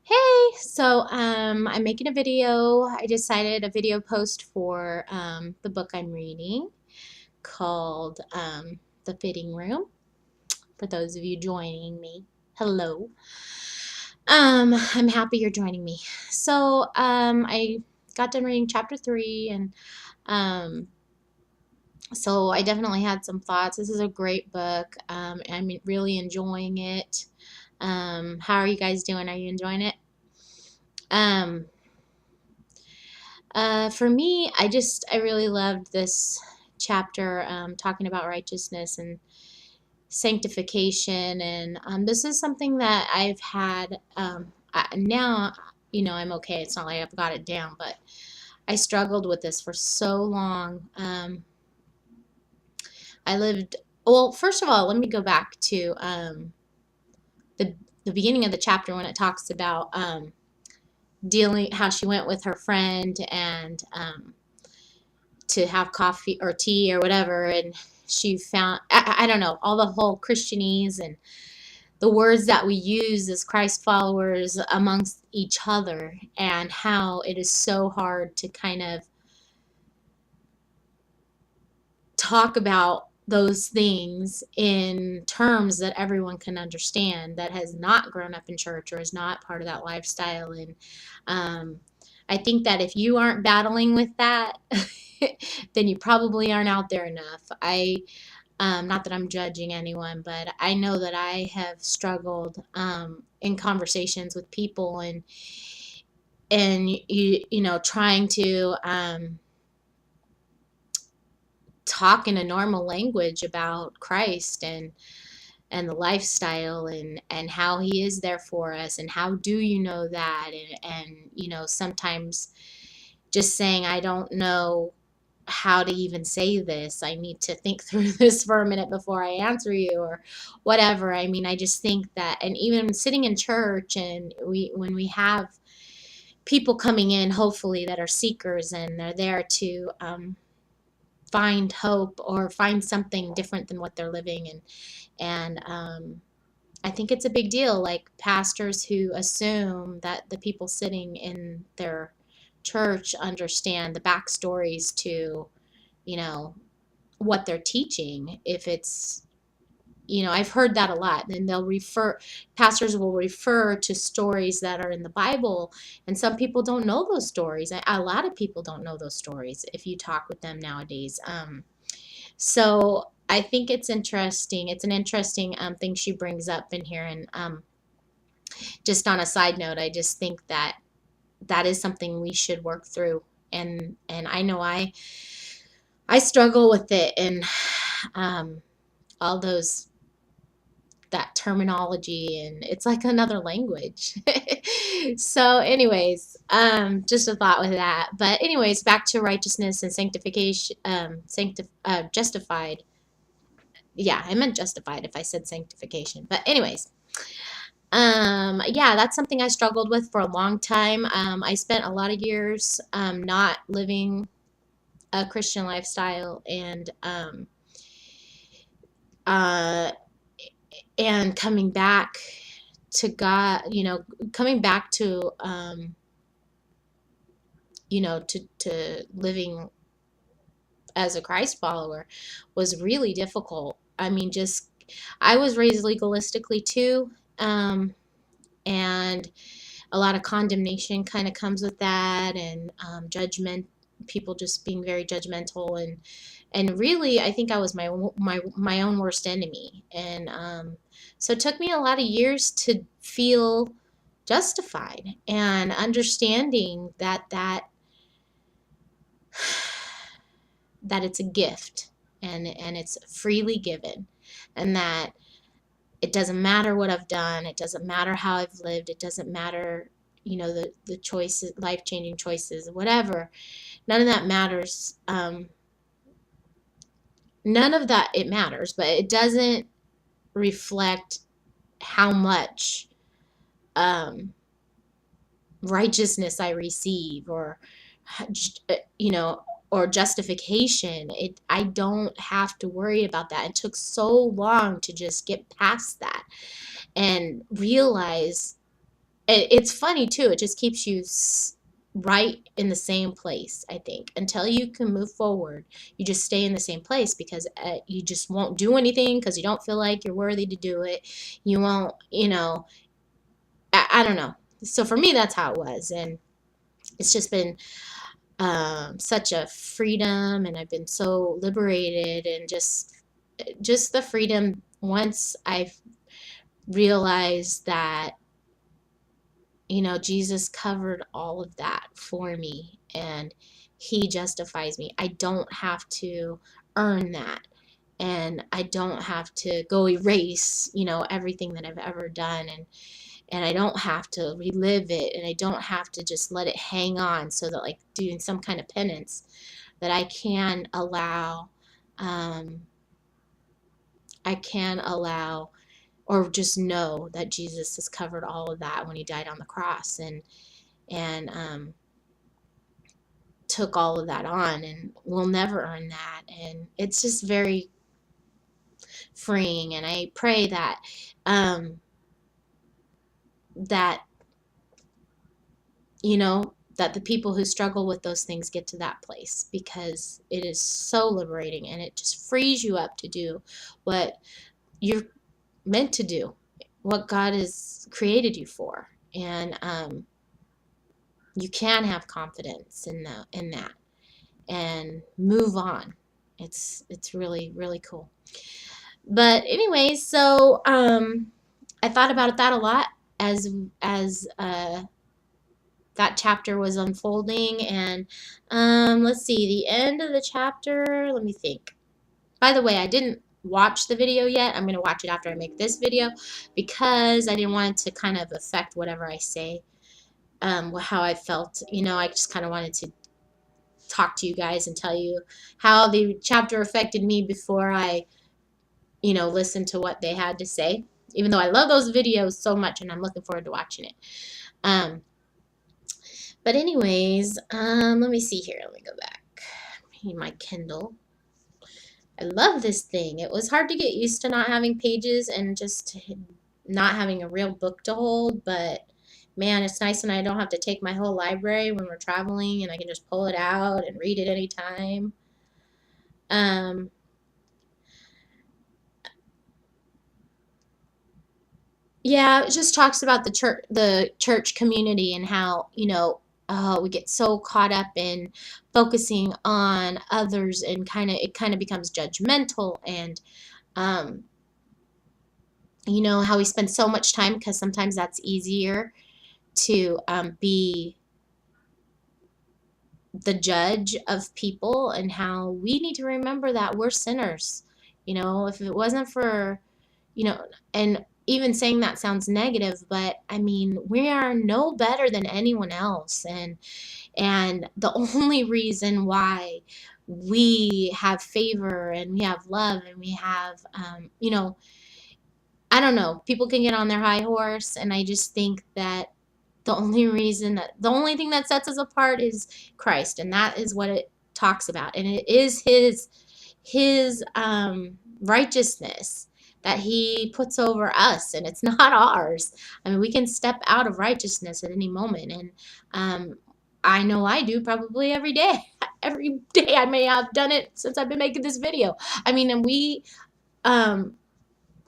Hey, I'm making a video. I decided a video post for the book I'm reading called The Fitting Room. For those of you joining me, hello. I'm happy you're joining me. I got done reading chapter 3, and um, so I definitely had some thoughts. This is a great book. I'm really enjoying it. How are you guys doing? Are you enjoying it? Um, for me, I really loved this chapter talking about righteousness and sanctification. And this is something that I've had now, I'm okay. It's not like I've got it down, but I struggled with this for so long. I lived, well, first of all, let me go back to the, the beginning of the chapter when it talks about dealing, how she went with her friend and to have coffee or tea or whatever, and she found, I don't know, all the whole Christianese and the words that we use as Christ followers amongst each other, and how it is so hard to kind of talk about those things in terms that everyone can understand that has not grown up in church or is not part of that lifestyle. And I think that if you aren't battling with that, then you probably aren't out there enough. Not that I'm judging anyone, but I know that I have struggled in conversations with people, and trying to talk in a normal language about Christ and the lifestyle and how he is there for us, and how do you know that, and sometimes just saying, I don't know how to even say this. I need to think through this for a minute before I answer you, or whatever. I mean, I just think that, and even sitting in church, and when we have people coming in, hopefully, that are seekers, and they're there to find hope or find something different than what they're living, and I think it's a big deal, like pastors who assume that the people sitting in their church understand the backstories to, you know, what they're teaching. If it's, I've heard that a lot. And pastors will refer to stories that are in the Bible, and some people don't know those stories. A lot of people don't know those stories if you talk with them nowadays. So I think it's interesting. It's an interesting thing she brings up in here. And just on a side note, I just think that that is something we should work through. And I know I struggle with it, and all those, that terminology, and it's like another language. So anyways, just a thought with that. But anyways, back to righteousness and sanctification, justified. Yeah, I meant justified if I said sanctification. But anyways, yeah, that's something I struggled with for a long time. I spent a lot of years not living a Christian lifestyle, uh, and coming back to God, coming back to, to living as a Christ follower was really difficult. I mean, just, I was raised legalistically too. And a lot of condemnation kind of comes with that, and judgment, people just being very judgmental, and really, I think I was my own worst enemy. And so it took me a lot of years to feel justified, and understanding that it's a gift, and it's freely given, and that it doesn't matter what I've done, it doesn't matter how I've lived, it doesn't matter, the choices, life-changing choices, whatever. None of that matters. None of that, it matters, but it doesn't reflect how much um, righteousness I receive, you know, or justification. I don't have to worry about that. It took so long to just get past that and realize it's funny too. It just keeps you right in the same place, I think, until you can move forward. You just stay in the same place because you just won't do anything because you don't feel like you're worthy to do it. You won't, I don't know. So for me, that's how it was. And it's just been such a freedom, and I've been so liberated, and just the freedom once I've realized that Jesus covered all of that for me, and he justifies me. I don't have to earn that, and I don't have to go erase everything that I've ever done, and I don't have to relive it, and I don't have to just let it hang on, so that, like, doing some kind of penance, that um, I can allow, or just know that Jesus has covered all of that when he died on the cross, and took all of that on, and we'll never earn that. And it's just very freeing. And I pray um, that that the people who struggle with those things get to that place, because it is so liberating, and it just frees you up to do what you're meant to do, what God has created you for. And you can have confidence in that and move on. It's really, really cool. But anyways, so I thought about that a lot as that chapter was unfolding. And let's see, the end of the chapter, let me think. By the way, I didn't watch the video yet. I'm going to watch it after I make this video, because I didn't want it to kind of affect whatever I say, how I felt. I just kind of wanted to talk to you guys and tell you how the chapter affected me before I listened to what they had to say, even though I love those videos so much and I'm looking forward to watching it. Um, but anyways, let me see here. Let me go back. My Kindle. I love this thing. It was hard to get used to not having pages and just not having a real book to hold, but man, it's nice when I don't have to take my whole library when we're traveling, and I can just pull it out and read it anytime. Um, yeah, it just talks about the church community, and how, we get so caught up in focusing on others, and it kind of becomes judgmental. And um, how we spend so much time, because sometimes that's easier to be the judge of people, and how we need to remember that we're sinners. If it wasn't for, you know, and even saying that sounds negative, but I mean, we are no better than anyone else. And the only reason why we have favor, and we have love, and we have, I don't know, people can get on their high horse, and I just think that the only thing that sets us apart is Christ, and that is what it talks about. And it is his righteousness that he puts over us, and it's not ours. I mean, we can step out of righteousness at any moment, and I know I do, probably every day. Every day I may have done it since I've been making this video. I mean, and we um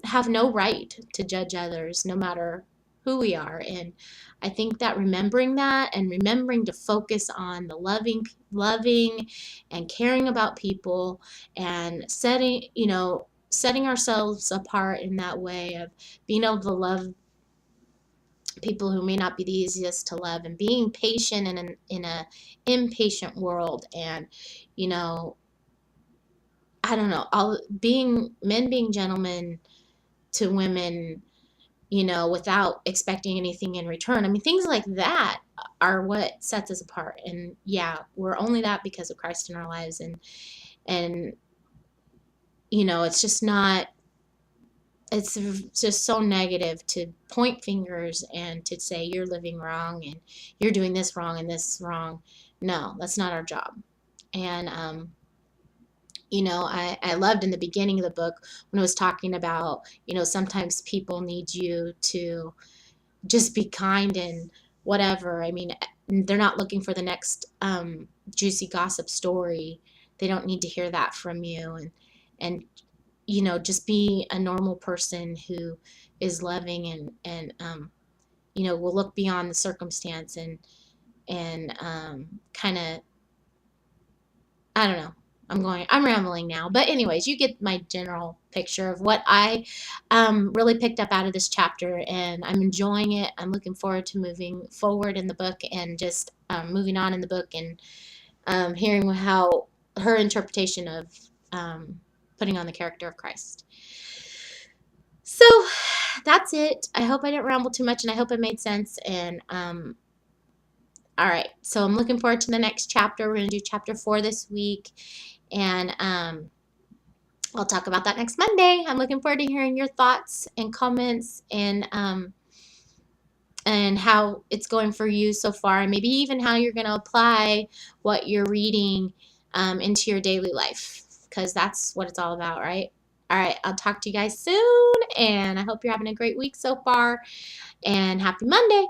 have no right to judge others, no matter who we are. And I think that remembering that, and remembering to focus on the loving and caring about people, and setting ourselves apart in that way of being able to love people who may not be the easiest to love, and being patient in a impatient world. And you know I don't know, all being men being gentlemen to women, without expecting anything in return. I mean, things like that are what sets us apart. And yeah, we're only that because of Christ in our lives. And it's just not, it's just so negative to point fingers and to say you're living wrong, and you're doing this wrong and this wrong. No, that's not our job. And I loved in the beginning of the book when it was talking about, sometimes people need you to just be kind and whatever. I mean, they're not looking for the next juicy gossip story. They don't need to hear that from you. And just be a normal person who is loving and will look beyond the circumstance and kind of, I don't know. I'm rambling now. But anyways, you get my general picture of what I really picked up out of this chapter, and I'm enjoying it. I'm looking forward to moving forward in the book and just moving on in the book and hearing how her interpretation of putting on the character of Christ. So that's it. I hope I didn't ramble too much, and I hope it made sense. And all right, so I'm looking forward to the next chapter. We're going to do chapter 4 this week, and I'll talk about that next Monday. I'm looking forward to hearing your thoughts and comments and how it's going for you so far, and maybe even how you're going to apply what you're reading into your daily life, because that's what it's all about, right? All right, I'll talk to you guys soon, and I hope you're having a great week so far, and happy Monday.